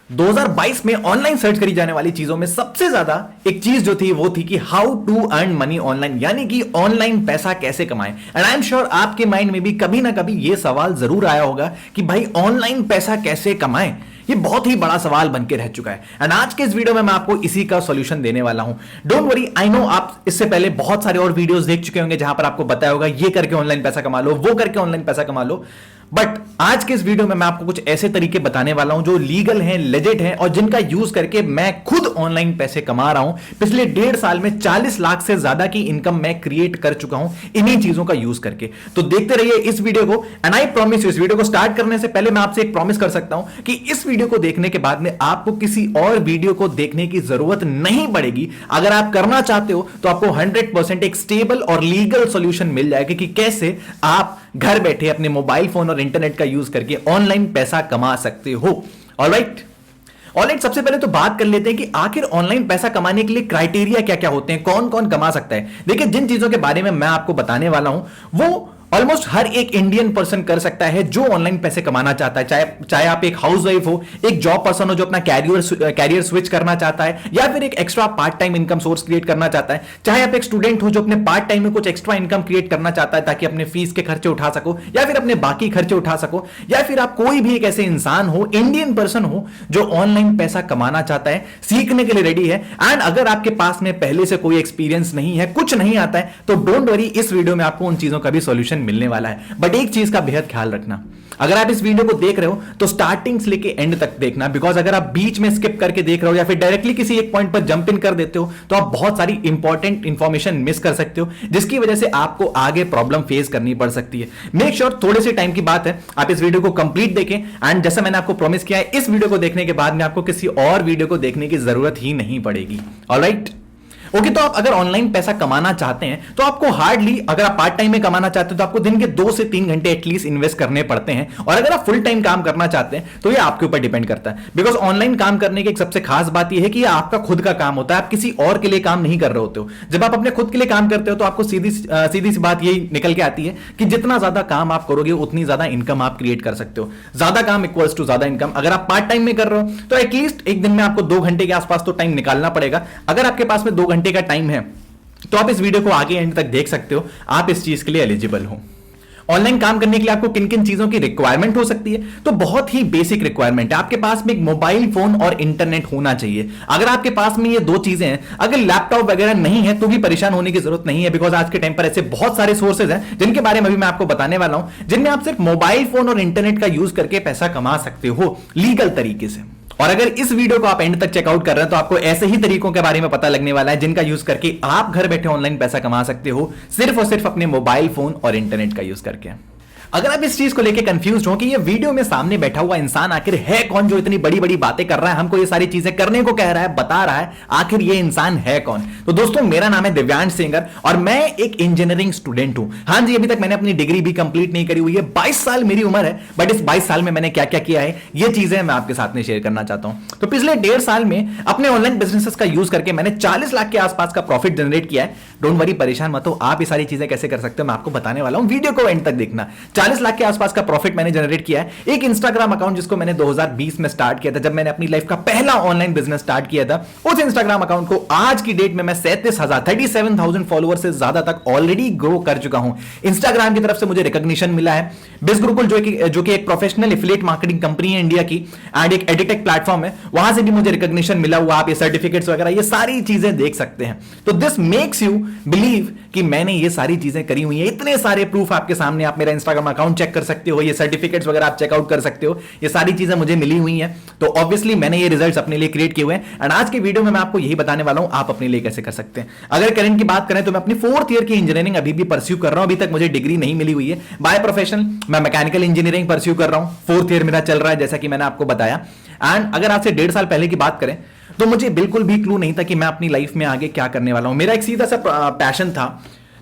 2022 में online search करी जाने वाली चीजों में सबसे ज्यादा एक चीज जो थी वो थी कि how to earn money online, यानी कि ऑनलाइन पैसा कैसे कमाएं। एंड आई एम श्योर आपके माइंड में भी कभी ना कभी ये सवाल जरूर आया होगा कि भाई ऑनलाइन पैसा कैसे कमाएं। ये बहुत ही बड़ा सवाल बनके रह चुका है एंड आज के इस वीडियो में मैं आपको इसी का सॉल्यूशन देने वाला हूं। डोंट वरी, आई नो आप इससे पहले बहुत सारे और वीडियोस देख चुके होंगे जहां पर आपको बताया होगा ये करके ऑनलाइन पैसा कमा लो, वो करके ऑनलाइन पैसा कमा लो, बट आज के इस वीडियो में मैं आपको कुछ ऐसे तरीके बताने वाला हूं जो लीगल हैं, लेजिट हैं और जिनका यूज करके मैं खुद ऑनलाइन पैसे कमा रहा हूं। पिछले 1.5 साल में 40 लाख से ज्यादा की इनकम मैं क्रिएट कर चुका हूं इन्हीं चीजों का यूज करके। तो देखते रहिए इस वीडियो को एंड आई प्रॉमिस यू, इस वीडियो को स्टार्ट करने से पहले मैं आपसे एक प्रॉमिस कर सकता हूं कि इस वीडियो को देखने के बाद में आपको किसी और वीडियो को देखने की जरूरत नहीं पड़ेगी। अगर आप करना चाहते हो तो आपको 100% एक स्टेबल और लीगल सॉल्यूशन मिल जाएगा कि कैसे आप घर बैठे अपने मोबाइल फोन और इंटरनेट का यूज करके ऑनलाइन पैसा कमा सकते हो। ऑलराइट, सबसे पहले तो बात कर लेते हैं कि आखिर ऑनलाइन पैसा कमाने के लिए क्राइटेरिया क्या क्या होते हैं, कौन कौन कमा सकता है। देखिए, जिन चीजों के बारे में मैं आपको बताने वाला हूं वो ऑलमोस्ट हर एक इंडियन पर्सन कर सकता है जो ऑनलाइन पैसे कमाना चाहता है। चाहे आप एक हाउसवाइफ हो, एक जॉब पर्सन हो जो अपना कैरियर स्विच करना चाहता है, या फिर एक extra part time income source create करना चाहता है, चाहे आप एक स्टूडेंट हो जो अपने पार्ट टाइम में कुछ एक्स्ट्रा इनकम क्रिएट करना चाहता है ताकि अपने फीस के खर्चे उठा सको या फिर अपने बाकी खर्चे उठा सको, या फिर आप कोई भी एक ऐसे इंसान हो, इंडियन पर्सन हो जो ऑनलाइन पैसा कमाना चाहता है, सीखने के लिए रेडी है। एंड अगर आपके पास में पहले से कोई एक्सपीरियंस नहीं है, कुछ नहीं आता है, तो डोंट वरी, इस वीडियो में आपको उन चीजों का भी सॉल्यूशन मिलने वाला है। बट एक चीज का बेहद ख्याल रखना, अगर आप इस वीडियो को देख रहे हो तो स्टार्टिंग से लेके एंड तक देखना, बिकॉज अगर आप बीच में स्किप करके देख रहे हो या फिर डायरेक्टली किसी एक पॉइंट पर जंप इन कर देते हो तो आप बहुत सारी इंपॉर्टेंट इंफॉर्मेशन मिस कर सकते हो, जिसकी वजह से आपको आगे प्रॉब्लम फेस करनी पड़ सकती है। मेक श्योर थोड़े से टाइम की बात है, आप इस वीडियो को कंप्लीट देखें एंड जैसा मैंने आपको प्रॉमिस किया है, इस वीडियो को देखने के बाद में आपको किसी और वीडियो को देखने की जरूरत ही नहीं पड़ेगी। ऑलराइट, ओके, तो आप अगर ऑनलाइन पैसा कमाना चाहते हैं तो आपको हार्डली, अगर आप पार्ट टाइम में कमाना चाहते हैं तो आपको दिन के 2 से 3 घंटे एटलीस्ट इन्वेस्ट करने पड़ते हैं, और अगर आप फुल टाइम काम करना चाहते हैं तो ये आपके ऊपर डिपेंड करता है। बिकॉज ऑनलाइन काम करने की एक सबसे खास बात यह है कि ये आपका खुद का काम होता है, आप किसी और के लिए काम नहीं कर रहे होते हो। जब आप अपने खुद के लिए काम करते हो तो आपको सीधी सी बात यही निकल के आती है कि जितना ज्यादा काम आप करोगे उतनी ज्यादा इनकम आप क्रिएट कर सकते हो। ज्यादा काम इक्वल्स टू ज्यादा इनकम। अगर आप पार्ट टाइम में कर रहे हो तो एटलीस्ट एक दिन में आपको 2 घंटे के आसपास तो टाइम निकालना पड़ेगा। अगर आपके पास में 2 घंटे का टाइम है तो आप इस वीडियो को आगे एंड तक देख सकते हो, आप इस चीज के लिए एलिजिबल हो। ऑनलाइन काम करने के लिए आपको किन किन चीजों की रिक्वायरमेंट हो सकती है, तो बहुत ही बेसिक रिक्वायरमेंट है, आपके पास में एक मोबाइल फोन और इंटरनेट होना चाहिए। अगर आपके पास में ये 2 चीजें हैं, अगर लैपटॉप वगैरह नहीं है तो भी परेशान होने की जरूरत नहीं है, बिकॉज आज के टाइम पर ऐसे बहुत सारे सोर्सेज हैं जिनके बारे में अभी मैं आपको बताने वाला हूं, जिनमें आप सिर्फ मोबाइल फोन और इंटरनेट का यूज करके पैसा कमा सकते हो लीगल तरीके से। और अगर इस वीडियो को आप एंड तक चेकआउट कर रहे हैं तो आपको ऐसे ही तरीकों के बारे में पता लगने वाला है जिनका यूज करके आप घर बैठे ऑनलाइन पैसा कमा सकते हो, सिर्फ और सिर्फ अपने मोबाइल फोन और इंटरनेट का यूज करके। अगर आप इस चीज को लेके कंफ्यूज हो कि ये वीडियो में सामने बैठा हुआ इंसान आखिर है कौन जो इतनी बड़ी बड़ी बातें कर रहा है, हमको ये सारी चीजें करने को कह रहा है, बता रहा है, आखिर ये इंसान है कौन, तो दोस्तों मेरा नाम है दिव्यांश सेंगर और मैं एक इंजीनियरिंग स्टूडेंट हूं। हां जी, अभी तक मैंने अपनी डिग्री भी कंप्लीट नहीं करी हुई है, 22 साल मेरी उम्र है, बट इस 22 साल में मैंने क्या क्या किया है ये चीजें मैं आपके साथ में शेयर करना चाहता हूं। तो पिछले 1.5 साल में अपने ऑनलाइन बिजनेसेस का यूज करके मैंने 40 लाख के आसपास का प्रॉफिट जनरेट किया है। डोंट वरी, परेशान मत हो, आप ये सारी चीजें कैसे कर सकते हो मैं आपको बताने वाला हूं, वीडियो को एंड तक देखना। 40 लाख के आसपास का प्रॉफिट मैंने जनरेट किया है एक इंस्टाग्राम अकाउंट जिसको मैंने 2020 में स्टार्ट किया था, जब मैंने अपनी लाइफ का पहला ऑनलाइन बिजनेस स्टार्ट किया था। उस इंस्टाग्राम अकाउंट को आज की डेट में मैं 37,000 फॉलोअर से ज्यादा तक ऑलरेडी ग्रो कर चुका हूं। इंस्टाग्राम की तरफ से मुझे रिकॉग्निशन मिला है, बिजग्रुपल जो कि एक प्रोफेशनल एफिलिएट मार्केटिंग कंपनी है इंडिया की, एंड एक एडिटेक प्लेटफॉर्म है, वहां से भी मुझे रिकॉग्निशन मिला हुआ। आप ये सर्टिफिकेट्स वगैरह ये सारी चीजें देख सकते हैं। तो दिस मेक्स यू बिलीव कि मैंने ये सारी चीजें करी हुई हैं। इतने सारे प्रूफ आपके सामने, आप मेरा इंस्टाग्राम अकाउंट चेक कर सकते हो, ये सर्टिफिकेट्स वगैरह आप चेकआउट कर सकते हो, ये सारी चीजें मुझे मिली हुई हैं। तो ऑब्वियसली मैंने ये रिजल्ट्स अपने लिए क्रिएट किए हुए हैं एंड आज के वीडियो में मैं आपको यही बताने वाला हूं आप अपने लिए कैसे कर सकते हैं। अगर करंट की बात करें तो मैं अपनी 4th ईयर की इंजीनियरिंग अभी भी परस्यू कर रहा हूं, अभी तक मुझे डिग्री नहीं मिली हुई है। बाय प्रोफेशन मैं मैकेनिकल इंजीनियरिंग परस्यू कर रहा हूं, 4th ईयर मेरा चल रहा है जैसा कि मैंने आपको बताया। एंड अगर आज से 1.5 साल पहले की बात करें तो मुझे बिल्कुल भी क्लू नहीं था कि मैं अपनी लाइफ में आगे क्या करने वाला हूं। मेरा एक सीधा सा पैशन था।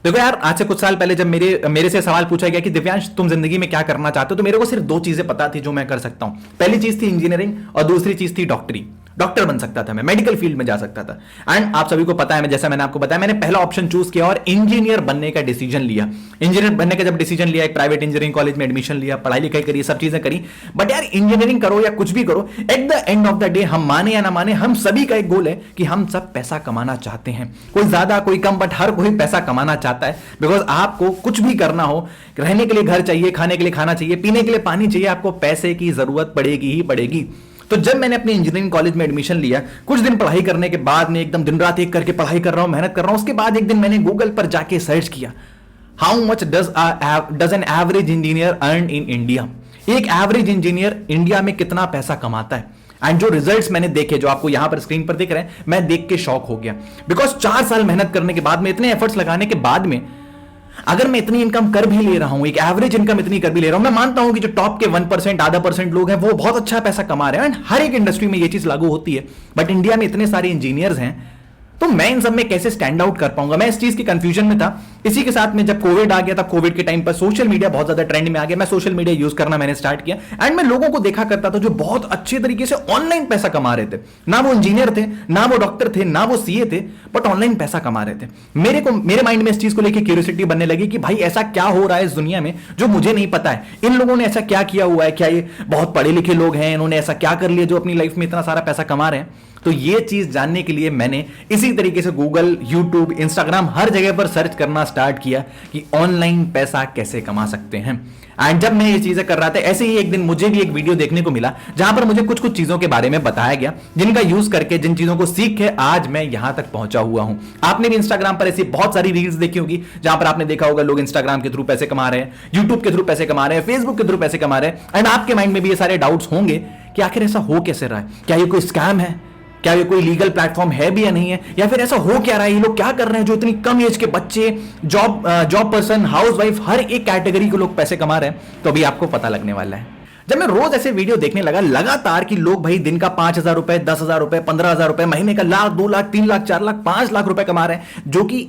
देखो यार, आज से कुछ साल पहले जब मेरे से सवाल पूछा गया कि दिव्यांश तुम जिंदगी में क्या करना चाहते हो, तो मेरे को सिर्फ 2 चीजें पता थी जो मैं कर सकता हूं। पहली चीज थी इंजीनियरिंग और दूसरी चीज थी डॉक्टरी। डॉक्टर बन सकता था, मैं मेडिकल फील्ड में जा सकता था। एंड आप सभी को पता है, जैसा मैंने आपको बताया, मैंने पहला ऑप्शन चूज किया और इंजीनियर बनने का डिसीजन लिया। इंजीनियर बनने का जब डिसीजन लिया, एक प्राइवेट इंजीनियरिंग कॉलेज में एडमिशन लिया, पढ़ाई लिखाई करी, सब चीजें करी। बट यार इंजीनियरिंग करो या कुछ भी करो, at the end of the day, हम माने या ना माने, हम सभी का एक गोल है कि हम सब पैसा कमाना चाहते हैं। कोई ज्यादा कोई कम, बट हर कोई पैसा कमाना चाहता है। बिकॉज आपको कुछ भी करना हो, रहने के लिए घर चाहिए, खाने के लिए खाना चाहिए, पीने के लिए पानी चाहिए, आपको पैसे की जरूरत पड़ेगी ही पड़ेगी। तो जब मैंने अपने इंजीनियरिंग कॉलेज में एडमिशन लिया, कुछ दिन पढ़ाई करने के बाद में, एकदम दिन रात एक करके पढ़ाई कर रहा हूं, मेहनत कर रहा हूं, उसके बाद एक दिन मैंने गूगल पर जाके सर्च किया, how much does an average engineer earn in India. एक एवरेज इंजीनियर इंडिया में कितना पैसा कमाता है। एंड जो रिजल्ट्स मैंने देखे, जो आपको यहां पर स्क्रीन पर दिख रहे हैं, मैं देख के शॉक हो गया। बिकॉज 4 साल मेहनत करने के बाद में, इतने एफर्ट्स लगाने के बाद में, अगर मैं इतनी इनकम कर भी ले रहा हूं, एक एवरेज इनकम इतनी कर भी ले रहा हूं, मैं मानता हूं कि जो टॉप के 1%, आधा परसेंट लोग हैं, वो बहुत अच्छा पैसा कमा रहे हैं। एंड हर एक इंडस्ट्री में ये चीज लागू होती है। बट इंडिया में इतने सारे इंजीनियर्स हैं, तो मैं इन सब में कैसे स्टैंड आउट कर पाऊंगा? मैं इस चीज की कंफ्यूजन में था। इसी के साथ में जब कोविड आ गया था, कोविड के टाइम पर सोशल मीडिया बहुत ज्यादा ट्रेंड में आ गया। मैं सोशल मीडिया यूज करना मैंने स्टार्ट किया। एंड मैं लोगों को देखा करता था जो बहुत अच्छे तरीके से ऑनलाइन पैसा कमा रहे थे। ना वो इंजीनियर थे, ना वो डॉक्टर थे, ना वो सीए थे, बट ऑनलाइन पैसा कमा रहे थे। मेरे माइंड में इस चीज को लेकर क्यूरियोसिटी बनने लगी कि भाई ऐसा क्या हो रहा है इस दुनिया में जो मुझे नहीं पता है। इन लोगों ने ऐसा क्या किया हुआ है? क्या ये बहुत पढ़े लिखे लोग हैं? इन्होंने ऐसा क्या कर लिया जो अपनी लाइफ में इतना सारा पैसा कमा रहे हैं? तो ये चीज जानने के लिए मैंने इसी तरीके से गूगल, यूट्यूब, इंस्टाग्राम, हर जगह पर सर्च करना स्टार्ट किया कि ऑनलाइन पैसा कैसे कमा सकते हैं। एंड जब मैं ये चीजें कर रहा था, ऐसे ही एक दिन मुझे भी एक वीडियो देखने को मिला जहां पर मुझे कुछ कुछ चीजों के बारे में बताया गया, जिनका यूज करके, जिन चीजों को सीख के आज मैं यहां तक पहुंचा हुआ हूं। आपने भी इंस्टाग्राम पर ऐसी बहुत सारी रील्स देखी होगी जहां पर आपने देखा होगा लोग इंस्टाग्राम के थ्रू पैसे कमा रहे हैं, यूट्यूब के थ्रू पैसे कमा रहे हैं, फेसबुक के थ्रू पैसे कमा रहे हैं। एंड आपके माइंड में भी ये सारे डाउट्स होंगे कि आखिर ऐसा हो कैसे रहा है? क्या ये कोई स्कैम है? क्या ये कोई लीगल प्लेटफॉर्म है भी या नहीं है? या फिर ऐसा हो क्या रहा है? ये लोग क्या कर रहे हैं जो इतनी कम एज के बच्चे, जॉब पर्सन, हाउसवाइफ, हर एक कैटेगरी के लोग पैसे कमा रहे हैं? तो अभी आपको पता लगने वाला है। जब मैं रोज ऐसे वीडियो देखने लगा लगातार कि लोग भाई दिन का 5,000 रुपए, 10,000 रुपए, 15,000 रुपए, महीने का 1,00,000, 2,00,000, 3,00,000, 4,00,000, 5,00,000 रुपए कमा रहे हैं, जो कि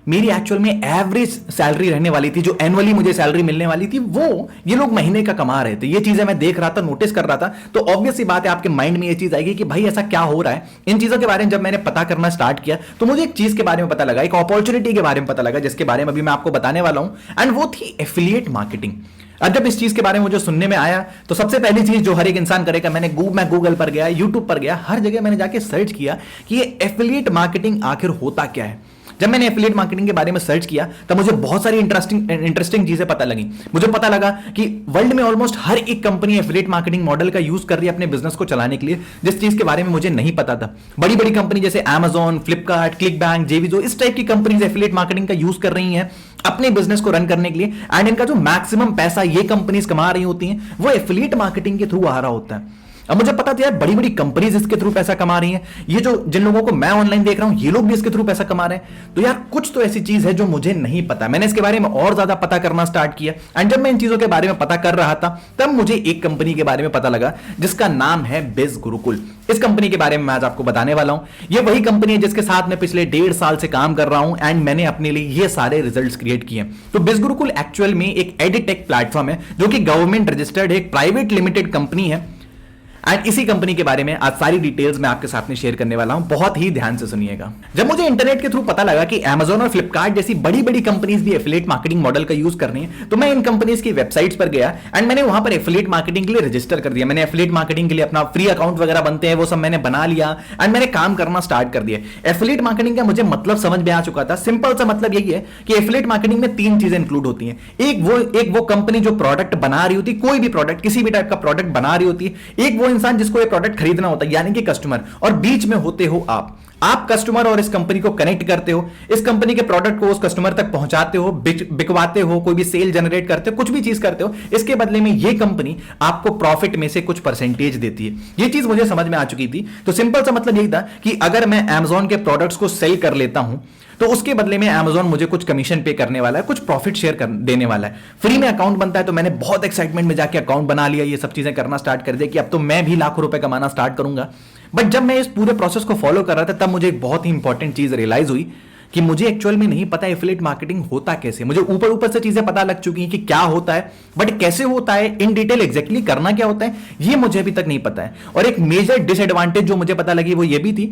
मेरी एक्चुअल में एवरेज सैलरी रहने वाली थी, जो एनुअली मुझे सैलरी मिलने वाली थी, वो ये लोग महीने का कमा रहे थे। ये चीजें मैं देख रहा था, नोटिस कर रहा था। तो ऑब्वियस सी बात है आपके माइंड में ये चीज आएगी कि भाई ऐसा क्या हो रहा है। इन चीजों के बारे में जब मैंने पता करना स्टार्ट किया तो मुझे एक चीज के बारे में पता लगा, एक अपॉर्चुनिटी के बारे में पता लगा, जिसके बारे में अभी मैं आपको बताने वाला हूं। एंड वो थी एफिलिएट मार्केटिंग। अब जब इस चीज के बारे में मुझे सुनने में आया तो सबसे पहली चीज जो हर एक इंसान करेगा, मैं गूगल पर गया, यूट्यूब पर गया, हर जगह मैंने जाके सर्च किया कि ये एफिलिएट मार्केटिंग आखिर होता क्या है। जब मैंने एफिलिएट मार्केटिंग के बारे में सर्च किया तब मुझे बहुत सारी इंटरेस्टिंग चीजें पता लगी। मुझे पता लगा कि वर्ल्ड में ऑलमोस्ट हर एक कंपनी एफिलिएट मार्केटिंग मॉडल का यूज कर रही है अपने बिजनेस को चलाने के लिए, जिस चीज के बारे में मुझे नहीं पता था। बड़ी बड़ी कंपनी जैसे Amazon, फ्लिपकार्ट, क्लिक बैंक, जेवीजो, इस टाइप की कंपनीज एफिलिएट मार्केटिंग का यूज कर रही हैं अपने बिजनेस को रन करने के लिए। एंड इनका जो मैक्सिमम पैसा ये कंपनीज कमा रही होती हैं वो एफिलिएट मार्केटिंग के थ्रू आ रहा होता है। अब मुझे पता था यार बड़ी बड़ी कंपनीज इसके थ्रू पैसा कमा रही हैं, ये जो जिन लोगों को मैं ऑनलाइन देख रहा हूं ये लोग भी इसके थ्रू पैसा कमा रहे हैं। तो यार कुछ तो ऐसी चीज है जो मुझे नहीं पता। मैंने इसके बारे में और ज्यादा पता करना स्टार्ट किया। एंड जब मैं इन चीजों के बारे में पता कर रहा था तब मुझे एक कंपनी के बारे में पता लगा जिसका नाम है बिज गुरुकुल। इस कंपनी के बारे में मैं आज आपको बताने वाला हूं। ये वही कंपनी है जिसके साथ मैं पिछले 1.5 साल से काम कर रहा हूं एंड मैंने अपने लिए ये सारे रिजल्ट्स क्रिएट किए। तो बिज गुरुकुल एक्चुअल में एक एडिटेक प्लेटफॉर्म है जो कि गवर्नमेंट रजिस्टर्ड एक प्राइवेट लिमिटेड कंपनी है। एंड इसी कंपनी के बारे में आज सारी डिटेल्स मैं आपके साथ में शेयर करने वाला हूं, बहुत ही ध्यान से सुनिएगा। जब मुझे इंटरनेट के थ्रू पता लगा कि Amazon और फ्लिपकार्ट जैसी बड़ी बड़ी कंपनीज भी एफिलिएट मार्केटिंग मॉडल का यूज कर रही हैं, तो मैं इन कंपनीज की वेबसाइट्स पर गया एंड मैंने वहां पर एफिलिएट मार्केटिंग के लिए रजिस्टर कर दिया। मैंने एफिलिएट मार्केटिंग के लिए अपना फ्री अकाउंट वगैरह बनते हैं वो सब मैंने बना लिया एंड मैंने काम करना स्टार्ट कर दिया। एफिलिएट मार्केटिंग का मुझे मतलब समझ में आ चुका था। सिंपल सा मतलब यही है कि एफिलिएट मार्केटिंग में 3 चीजें इंक्लूड होती हैं। एक वो कंपनी जो प्रोडक्ट बना रही होती, कोई भी प्रोडक्ट, किसी भी टाइप का प्रोडक्ट बना रही होती है। एक वो इंसान जिसको ये प्रोडक्ट खरीदना होता है यानी कि कस्टमर, और बीच में होते हो आप कस्टमर और इस कंपनी को कनेक्ट करते हो, इस कंपनी के प्रोडक्ट को उस कस्टमर तक पहुंचाते हो, बिकवाते हो, कोई भी सेल जनरेट करते हो, कुछ भी चीज करते हो। इसके बदले में ये कंपनी आपको प्रॉफिट में से कुछ परसेंटेज देती है। ये चीज मुझे समझ में आ चुकी थी। तो सिंपल सा मतलब यही था कि अगर मैं Amazon के प्रोडक्ट्स को सेल कर लेता हूं तो उसके बदले में Amazon मुझे कुछ कमीशन पे करने वाला है, कुछ प्रॉफिट शेयर देने वाला है। फ्री में अकाउंट बनता है तो मैंने बहुत एक्साइटमेंट में जाके अकाउंट बना लिया, ये सब चीजें करना स्टार्ट कर दिया कि अब तो मैं भी लाखों रुपए कमाना स्टार्ट करूंगा। बट जब मैं इस पूरे प्रोसेस को फॉलो कर रहा था तब मुझे एक बहुत ही इंपॉर्टेंट चीज रियलाइज हुई कि मुझे एक्चुअल में नहीं पता एफिलिएट मार्केटिंग होता कैसे। मुझे ऊपर ऊपर से चीजें पता लग चुकी हैं कि क्या होता है, बट कैसे होता है, इन डिटेल एग्जैक्टली करना क्या होता है, ये मुझे अभी तक नहीं पता है। और एक मेजर डिसएडवांटेज जो मुझे पता लगी वो ये भी थी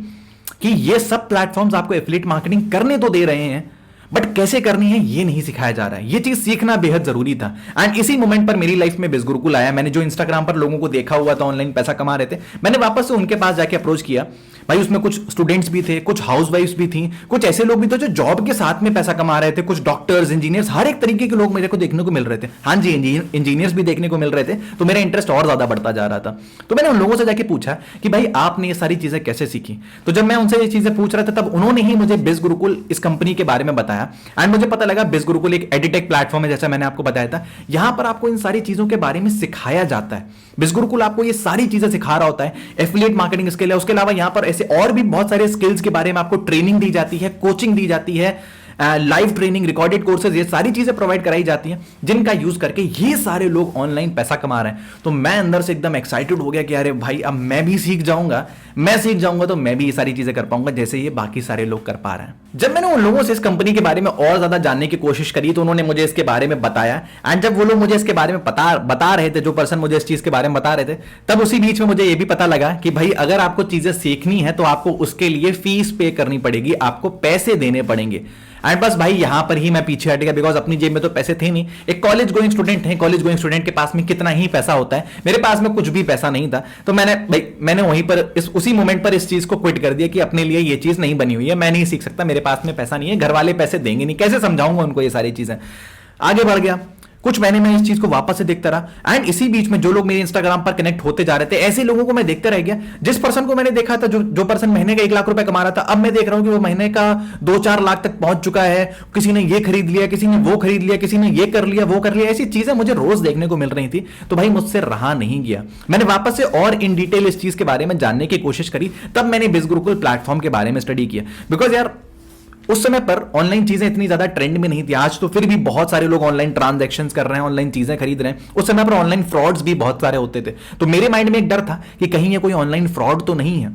कि ये सब प्लेटफॉर्म्स आपको एफिलिएट मार्केटिंग करने तो दे रहे हैं, बट कैसे करनी है ये नहीं सिखाया जा रहा है। ये चीज सीखना बेहद जरूरी था। एंड इसी मोमेंट पर मेरी लाइफ में बिजगुरुकुल आया। मैंने जो इंस्टाग्राम पर लोगों को देखा हुआ था ऑनलाइन पैसा कमा रहे थे, मैंने वापस से उनके पास जाके अप्रोच किया। भाई उसमें कुछ स्टूडेंट्स भी थे, कुछ हाउसवाइफ्स भी थी, कुछ ऐसे लोग भी थे जो जॉब के साथ में पैसा कमा रहे थे, कुछ डॉक्टर्स, इंजीनियर्स, हर एक तरीके के लोग मेरे को देखने को मिल रहे थे। हाँ जी, इंजीनियर्स भी देखने को मिल रहे थे। तो मेरा इंटरेस्ट और ज्यादा बढ़ता जा रहा था। तो मैंने उन लोगों से जाके पूछा कि भाई आपने ये सारी चीजें कैसे सीखी। तो जब मैं उनसे ये चीजें पूछ रहा था तब उन्होंने ही मुझे बिजगुरुकुल इस कंपनी के बारे में बताया। एंड मुझे पता लगा बिजगुरुकुल एक एडिटेक प्लेटफॉर्म है, जैसा मैंने आपको बताया था। यहां पर आपको इन सारी चीजों के बारे में सिखाया जाता है। बिजगुरुकुल आपको ये सारी चीजें सिखा रहा होता है। एफिलिएट मार्केटिंग स्किल है, उसके अलावा यहां पर ऐसे और भी बहुत सारे स्किल्स के बारे में आपको ट्रेनिंग दी जाती है, कोचिंग दी जाती है, लाइव ट्रेनिंग, रिकॉर्डेड कोर्सेज, ये सारी चीजें प्रोवाइड कराई जाती हैं जिनका यूज करके ये सारे लोग ऑनलाइन पैसा कमा रहे हैं। तो मैं अंदर से एकदम एक्साइटेड हो गया कि अरे भाई अब मैं भी सीख जाऊंगा, मैं सीख जाऊंगा तो मैं भी ये सारी चीजें कर पाऊंगा जैसे ये बाकी सारे लोग कर पा रहे हैं। जब मैंने उन लोगों से इस कंपनी के बारे में और ज्यादा जानने की कोशिश करी तो उन्होंने मुझे इसके बारे में बताया। एंड जब वो लोग मुझे इसके बारे में बता रहे थे, जो पर्सन मुझे इस चीज के बारे में बता रहे थे, तब उसी बीच में मुझे ये भी पता लगा कि भाई अगर आपको चीजें सीखनी है तो आपको उसके लिए फीस पे करनी पड़ेगी, आपको पैसे देने पड़ेंगे। एंड बस भाई यहां पर ही मैं पीछे हट गया, बिकॉज अपनी जेब में तो पैसे थे नहीं। एक कॉलेज गोइंग स्टूडेंट है, कॉलेज गोइंग स्टूडेंट के पास में कितना ही पैसा होता है, मेरे पास में कुछ भी पैसा नहीं था। तो मैंने वहीं पर उसी मोमेंट पर इस चीज को क्विट कर दिया कि अपने लिए ये चीज नहीं बनी हुई है, मैं नहीं सीख सकता, मेरे पास में पैसा नहीं है, घर वाले पैसे देंगे नहीं, कैसे समझाऊंगा उनको ये सारी चीजें। आगे बढ़ गया, कुछ महीने में इस चीज को वापस से देखता रहा। एंड इसी बीच में जो लोग मेरे इंस्टाग्राम पर कनेक्ट होते जा रहे थे, ऐसे लोगों को मैं देखते रह गया। जिस पर्सन को मैंने देखा था, जो पर्सन महीने का 1 लाख रुपए कमा रहा था, अब मैं देख रहा हूं कि वो महीने का 2-4 लाख तक पहुंच चुका है। किसी ने ये खरीद लिया, किसी ने वो खरीद लिया, किसी ने ये कर लिया, वो कर लिया। ऐसी चीजें मुझे रोज देखने को मिल रही थी। तो भाई मुझसे रहा नहीं गया, मैंने वापस से और इन डिटेल इस चीज के बारे में जानने की कोशिश करी। तब मैंने बिजगुरुकुल प्लेटफॉर्म के बारे में स्टडी किया। बिकॉज यार उस समय पर ऑनलाइन चीजें इतनी ज्यादा ट्रेंड में नहीं थी। आज तो फिर भी बहुत सारे लोग ऑनलाइन ट्रांजैक्शंस कर रहे हैं, ऑनलाइन चीजें खरीद रहे हैं। उस समय पर ऑनलाइन फ्रॉड्स भी बहुत सारे होते थे। तो मेरे माइंड में एक डर था कि कहीं ये कोई ऑनलाइन फ्रॉड तो नहीं है।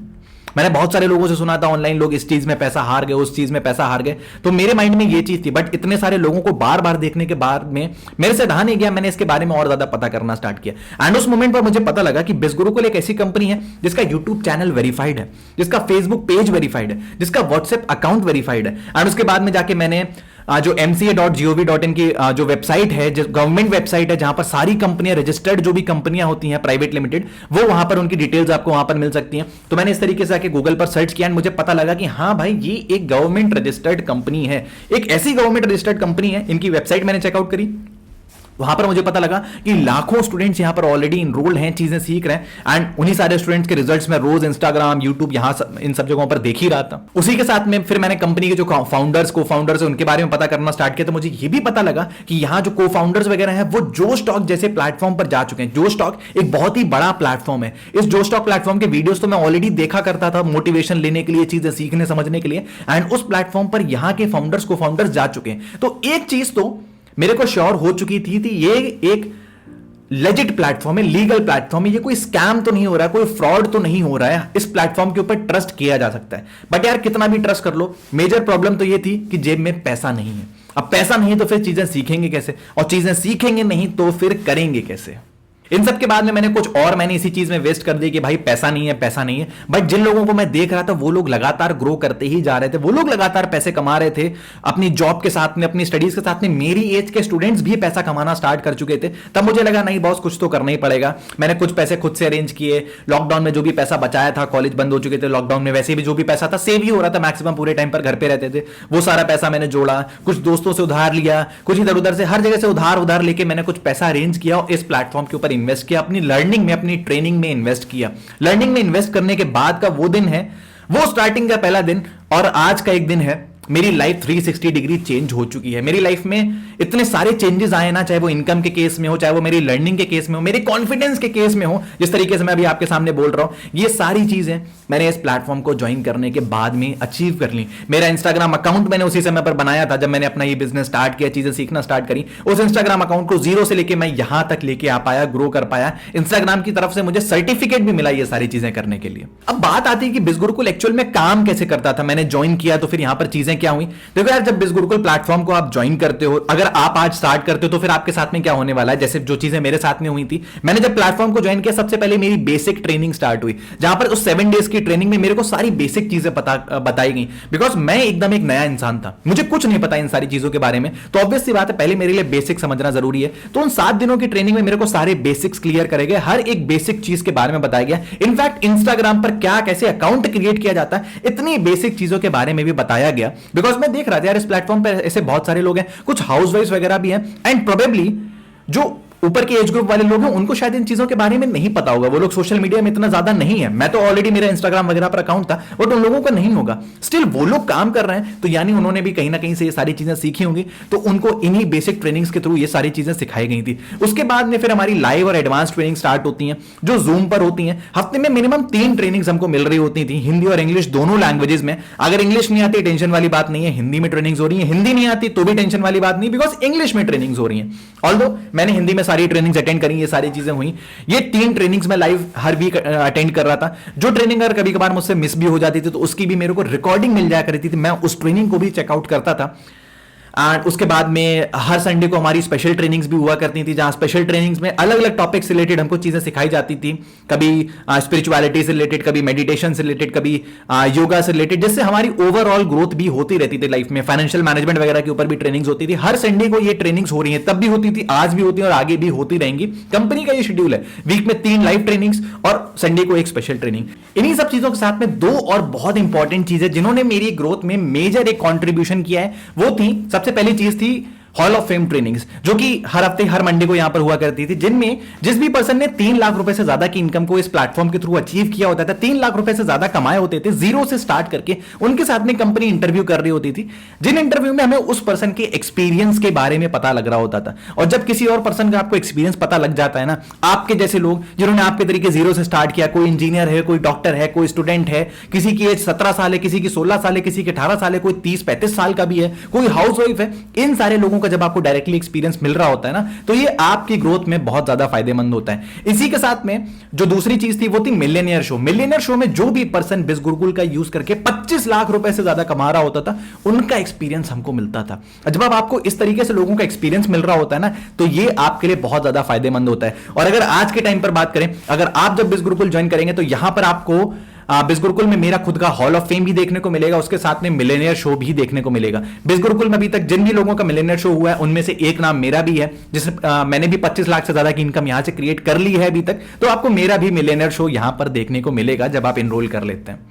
मैंने बहुत सारे लोगों से सुना था ऑनलाइन लोग इस चीज में पैसा हार गए, उस चीज में पैसा हार गए। तो मेरे माइंड में ये चीज थी। बट इतने सारे लोगों को बार बार देखने के बाद में मेरे से रहा नहीं गया, मैंने इसके बारे में और ज्यादा पता करना स्टार्ट किया। एंड उस मोमेंट पर मुझे पता लगा कि बिजगुरुकुल एक ऐसी कंपनी है जिसका यूट्यूब चैनल वेरीफाइड है, जिसका फेसबुक पेज वेरीफाइड है, जिसका व्हाट्सएप अकाउंट वेरीफाइड है। एंड उसके बाद में जाके मैंने जो mca.gov.in की जो वेबसाइट है, जो गवर्नमेंट वेबसाइट है, जहां पर सारी कंपनियां रजिस्टर्ड, जो भी कंपनियां होती हैं प्राइवेट लिमिटेड, वो वहां पर उनकी डिटेल्स आपको वहां पर मिल सकती हैं। तो मैंने इस तरीके से आके गूगल पर सर्च किया और मुझे पता लगा कि हाँ भाई ये एक गवर्नमेंट रजिस्टर्ड कंपनी है, एक ऐसी गवर्नमेंट रजिस्टर्ड कंपनी है। इनकी वेबसाइट मैंने चेकआउट करी, वहां पर मुझे पता लगा कि लाखों स्टूडेंट्स यहां पर ऑलरेडी इनरोल्ड हैं, चीजें सीख रहे हैं। एंड उन्हीं सारे स्टूडेंट्स के रिजल्ट्स में रोज इंस्टाग्राम, यूट्यूब, इन सब जगहों पर देख ही रहा था। उसी के साथ में फिर मैंने कंपनी के जो फाउंडर्स, को फाउंडर्स है, उनके बारे में पता करना स्टार्ट किया। तो मुझे ये भी पता लगा कि यहाँ जो को फाउंडर्स वगैरह हैं वो जो स्टॉक जैसे प्लेटफॉर्म पर जा चुके हैं। जो स्टॉक एक बहुत ही बड़ा प्लेटफॉर्म है। इस जो स्टॉक प्लेटफॉर्म के वीडियोस तो मैं ऑलरेडी देखा करता था मोटिवेशन लेने के लिए, चीजें सीखने समझने के लिए। एंड उस प्लेटफॉर्म पर यहाँ के फाउंडर्स, को फाउंडर्स जा चुके हैं। तो एक चीज तो मेरे को श्योर हो चुकी थी ये एक लेजिट प्लेटफॉर्म है, लीगल प्लेटफॉर्म है, ये कोई स्कैम तो नहीं हो रहा है, कोई फ्रॉड तो नहीं हो रहा है। इस प्लेटफॉर्म के ऊपर ट्रस्ट किया जा सकता है। बट यार कितना भी ट्रस्ट कर लो, मेजर प्रॉब्लम तो ये थी कि जेब में पैसा नहीं है। अब पैसा नहीं तो फिर चीजें सीखेंगे कैसे, और चीजें सीखेंगे नहीं तो फिर करेंगे कैसे। इन सब के बाद में मैंने इसी चीज में वेस्ट कर दी कि भाई पैसा नहीं है, पैसा नहीं है। बट जिन लोगों को मैं देख रहा था वो लोग लगातार ग्रो करते ही जा रहे थे, वो लोग लगातार पैसे कमा रहे थे अपनी जॉब के साथ में, अपनी स्टडीज के साथ में। मेरी एज के स्टूडेंट्स भी पैसा कमाना स्टार्ट कर चुके थे। तब मुझे लगा नहीं बॉस, कुछ तो करना ही पड़ेगा। मैंने कुछ पैसे खुद से अरेंज किए। लॉकडाउन में जो भी पैसा बचाया था, कॉलेज बंद हो चुके थे लॉकडाउन में, वैसे भी जो भी पैसा था सेव ही हो रहा था, मैक्सिमम पूरे टाइम पर घर पे रहते थे। वो सारा पैसा मैंने जोड़ा, कुछ दोस्तों से उधार लिया, कुछ इधर उधर से, हर जगह से उधार लेके मैंने कुछ पैसा अरेंज किया और इस प्लेटफॉर्म के ऊपर इन्वेस्ट किया, अपनी लर्निंग में, अपनी ट्रेनिंग में इन्वेस्ट किया। लर्निंग में इन्वेस्ट करने के बाद का वो दिन है, वो स्टार्टिंग का पहला दिन, और आज का एक दिन है मेरी लाइफ 360 डिग्री चेंज हो चुकी है। मेरी लाइफ में इतने सारे चेंजेस आए ना, चाहे वो इनकम के केस में हो, चाहे वो मेरी लर्निंग के केस में हो, मेरे कॉन्फिडेंस के केस में हो, जिस तरीके से मैं अभी आपके सामने बोल रहा हूं, ये सारी चीजें मैंने इस प्लेटफॉर्म को ज्वाइन करने के बाद में अचीव कर ली। मेरा इंस्टाग्राम अकाउंट मैंने उसी समय पर बनाया था जब मैंने अपना ये बिजनेस स्टार्ट किया, चीजें सीखना स्टार्ट करी। उस इंस्टाग्राम अकाउंट को जीरो से लेके मैं यहां तक लेके आ पाया, ग्रो कर पाया। इंस्टाग्राम की तरफ से मुझे सर्टिफिकेट भी मिला ये सारी चीजें करने के लिए। अब बात आती है कि बिजगुरुकुल एक्चुअल में काम कैसे करता था। मैंने ज्वाइन किया तो फिर यहां पर चीजें क्या हुई? देखो यार, जब बिज गुरुकुल प्लेटफॉर्म को आप ज्वाइन करते हो, अगर आप आज स्टार्ट करते हो तो फिर आपके साथ में क्या होने वाला है, जैसे जो चीजें मेरे साथ में हुई थी। मैंने जब प्लेटफॉर्म को ज्वाइन किया, सबसे पहले मेरी बेसिक ट्रेनिंग स्टार्ट हुई, जहां पर उस 7 डेज की ट्रेनिंग में मेरे को सारी बेसिक चीजें बताई गई। बिकॉज मैं एकदम एक नया इंसान था, मुझे कुछ नहीं पता इन सारी चीजों के बारे में, तो ऑब्वियस सी बात है पहले मेरे लिए बेसिक समझना जरूरी है। तो उन 7 दिनों की ट्रेनिंग में मेरे को सारे बेसिक्स क्लियर करे गए, हर एक बेसिक चीज के बारे में बताया गया। इनफैक्ट इंस्टाग्राम पर क्या कैसे अकाउंट क्रिएट किया जाता है, इतनी बेसिक चीजों के बारे में भी बताया गया। बिकॉज मैं देख रहा था यार, इस प्लेटफॉर्म पर ऐसे बहुत सारे लोग हैं, कुछ हाउसवाइफ वगैरह भी हैं, एंड प्रोबेबली जो ऊपर के एज ग्रुप वाले लोग हैं उनको शायद इन चीजों के बारे में नहीं पता होगा, वो लोग सोशल मीडिया में इतना ज्यादा नहीं है। मैं तो ऑलरेडी मेरा इंस्टाग्राम वगैरह पर अकाउंट था, बट उन लोगों का नहीं होगा। स्टिल वो लोग काम कर रहे हैं, तो यानी उन्होंने भी कहीं ना कहीं से ये सारी चीजें सीखी होंगी, तो उनको इन्हीं बेसिक ट्रेनिंग्स के थ्रू ये सारी चीजें सिखाई गई थी। उसके बाद में फिर हमारी लाइव और एडवांस ट्रेनिंग स्टार्ट होती हैं, जो जूम पर होती हैं। हफ्ते में मिनिमम 3 ट्रेनिंग्स हमको मिल रही होती थी, हिंदी और इंग्लिश दोनों लैंग्वेजेस में। अगर इंग्लिश नहीं आती टेंशन वाली बात नहीं है, हिंदी में ट्रेनिंग्स हो रही है। हिंदी नहीं आती तो भी टेंशन वाली बात नहीं, बिकॉज इंग्लिश में ट्रेनिंग्स हो रही है। ऑल्दो मैंने हिंदी में सारी ट्रेनिंग्स अटेंड, ये सारी चीजें हुई। ये 3 ट्रेनिंग्स में लाइव हर वीक अटेंड कर रहा था। जो ट्रेनिंग अगर कभी कभार मुझसे मिस भी हो जाती थी तो उसकी भी मेरे को रिकॉर्डिंग मिल जाया करती थी, मैं उस ट्रेनिंग को भी चेकआउट करता था। एंड उसके बाद में हर संडे को हमारी स्पेशल ट्रेनिंग्स भी हुआ करती थी, जहां स्पेशल ट्रेनिंग्स में अलग अलग टॉपिक्स से रिलेटेड हमको चीजें सिखाई जाती थी। कभी स्पिरिचुअलिटी से रिलेटेड, कभी मेडिटेशन से रिलेटेड, कभी योगा से रिलेटेड, जिससे हमारी ओवरऑल ग्रोथ भी होती रहती थी लाइफ में। फाइनेंशियल मैनेजमेंट वगैरह के ऊपर भी ट्रेनिंग्स होती थी। हर संडे को ये ट्रेनिंग्स हो रही है, तब भी होती थी, आज भी होती है और आगे भी होती रहेंगी। कंपनी का ये शेड्यूल है, वीक में 3 लाइव ट्रेनिंग्स और संडे को एक स्पेशल ट्रेनिंग। इन्हीं सब चीजों के साथ में 2 और बहुत इंपॉर्टेंट चीजें जिन्होंने मेरी ग्रोथ में मेजर एक कॉन्ट्रीब्यूशन किया है, वो थी, सबसे पहली चीज थी हॉल ऑफ फेम ट्रेनिंग्स, जो कि हर हफ्ते हर मंडे को यहां पर हुआ करती थी, जिनमें जिस भी पर्सन ने 3 लाख रुपए से ज्यादा की इनकम को इस प्लेटफॉर्म के थ्रू अचीव किया होता था, 3 लाख रुपए से ज्यादा कमाए होते थे जीरो से स्टार्ट करके, उनके साथ में कंपनी इंटरव्यू कर रही होती थी, जिन इंटरव्यू में हमें उस पर्सन के एक्सपीरियंस के बारे में पता लग रहा होता था। और जब किसी और पर्सन का आपको एक्सपीरियंस पता लग जाता है ना, आपके जैसे लोग जिन्होंने आपके तरीके जीरो से स्टार्ट किया, कोई इंजीनियर है, कोई डॉक्टर है, कोई स्टूडेंट है, किसी की एज 17 साल है, किसी की 16 साल है, किसी की 18 साल है, कोई 30-35 साल का भी है, कोई हाउसवाइफ है, इन सारे लोगों का जब आपको डायरेक्टली एक्सपीरियंस मिल रहा होता है ना, तो ये आपकी ग्रोथ में बहुत ज्यादा फायदेमंद होता है। इसी के साथ में जो दूसरी चीज थी वो थी मिलियनियर शो। मिलियनियर शो में जो भी पर्सन बिज गुरुकुल का यूज करके 25 लाख रुपए से ज्यादा कमा रहा होता था, उनका एक्सपीरियंस हमको मिलता था। जब आपको इस तरीके से लोगों का एक्सपीरियंस मिल रहा होता है ना, तो ये आपके लिए बहुत ज्यादा फायदेमंद होता है। और अगर आज के टाइम पर बात करें, अगर आप जब बिज गुरुकुल ज्वाइन करेंगे तो यहां पर आपको बिज गुरुकुल में मेरा खुद का हॉल ऑफ फेम भी देखने को मिलेगा, उसके साथ में मिलेनियर शो भी देखने को मिलेगा। बिज गुरुकुल में अभी तक जिन भी लोगों का मिलेनियर शो हुआ है, उनमें से एक नाम मेरा भी है, जिसे मैंने भी 25 लाख से ज्यादा की इनकम यहां से क्रिएट कर ली है अभी तक। तो आपको मेरा भी मिलेनियर शो यहां पर देखने को मिलेगा जब आप एनरोल कर लेते हैं।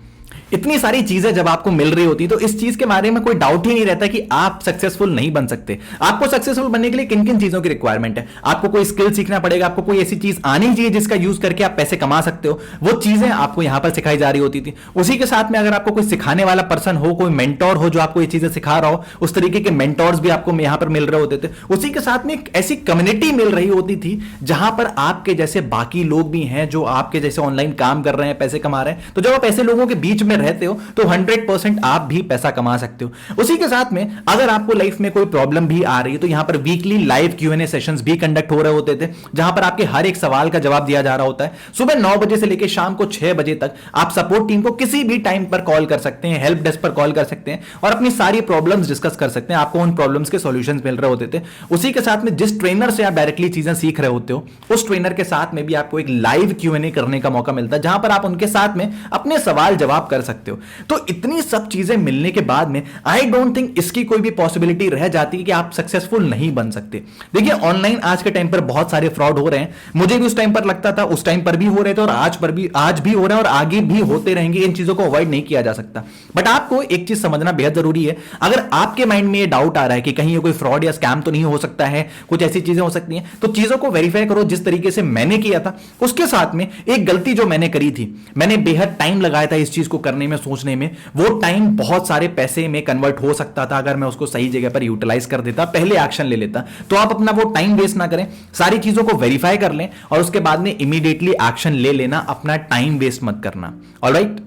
इतनी सारी चीजें जब आपको मिल रही होती तो इस चीज के बारे में कोई डाउट ही नहीं रहता कि आप सक्सेसफुल नहीं बन सकते। आपको सक्सेसफुल बनने के लिए किन किन चीजों की रिक्वायरमेंट है, आपको कोई स्किल सीखना पड़ेगा, आपको कोई ऐसी चीज आनी चाहिए जिसका यूज करके आप पैसे कमा सकते हो, वो चीजें आपको यहां पर सिखाई जा रही होती थी। उसी के साथ में अगर आपको कोई सिखाने वाला पर्सन हो, कोई मेंटोर हो जो आपको ये चीजें सिखा रहा हो, उस तरीके के मेंटोर्स भी आपको यहां पर मिल रहे होते थे। उसी के साथ में एक ऐसी कम्युनिटी मिल रही होती थी जहां पर आपके जैसे बाकी लोग भी हैं जो आपके जैसे ऑनलाइन काम कर रहे हैं, पैसे कमा रहे हैं। तो जब आप ऐसे लोगों के बीच में रहते हो तो 100% आप भी पैसा कमा सकते हो। उसी के साथ में अगर आपको लाइफ में कोई प्रॉब्लम भी आ रही है तो यहां पर वीकली लाइव Q&A सेशंस भी कंडक्ट हो रहे होते थे, जहां पर आपके हर एक सवाल का जवाब दिया जा रहा होता है। सुबह 9 बजे से लेकर शाम को 6 बजे तक आप सपोर्ट टीम को किसी भी टाइम पर कॉल कर सकते हैं, हेल्प डेस्क पर कॉल कर सकते हैं और अपनी सारी प्रॉब्लम्स डिस्कस कर सकते हैं। आपको उन प्रॉब्लम्स के सॉल्यूशंस मिल रहे होते थे। उसी के साथ में जिस ट्रेनर से आप डायरेक्टली चीजें सीख रहे होते हो, उस ट्रेनर के साथ में भी आपको एक लाइव Q&A करने का मौका मिलता है, जहां पर आप उनके साथ में अपने सवाल जवाब कर सकते हो। तो इतनी सब चीजें मिलने के बाद में आई डोंट थिंक इसकी कोई भी पॉसिबिलिटी रह जाती है कि आप सक्सेसफुल नहीं बन सकते। देखिए ऑनलाइन आज के टाइम पर बहुत सारे फ्रॉड हो रहे हैं, मुझे भी उस टाइम पर लगता था, उस टाइम पर भी हो रहे थे और आज भी हो रहे हैं और आगे भी होते रहेंगे। इन चीजों को अवॉइड नहीं किया जा सकता। बट आपको एक चीज समझना बेहद जरूरी है। अगर आपके माइंड में ये डाउट आ रहा है कि कहीं ये कोई फ्रॉड या स्कैम तो नहीं हो सकता है, कुछ ऐसी चीजें हो सकती हैं, तो चीजों को वेरीफाई करो जिस तरीके से मैंने किया था। उसके साथ में एक गलती जो मैंने करी थी, मैंने बेहद टाइम लगाया था इस चीज को करने में, सोचने में। वो टाइम बहुत सारे पैसे में कन्वर्ट हो सकता था अगर मैं उसको सही जगह पर यूटिलाइज कर देता, पहले एक्शन ले लेता। तो आप अपना वो टाइम वेस्ट ना करें, सारी चीजों को वेरीफाई कर लें और उसके बाद में इमीडिएटली एक्शन ले लेना, अपना टाइम वेस्ट मत करना। ऑलराइट।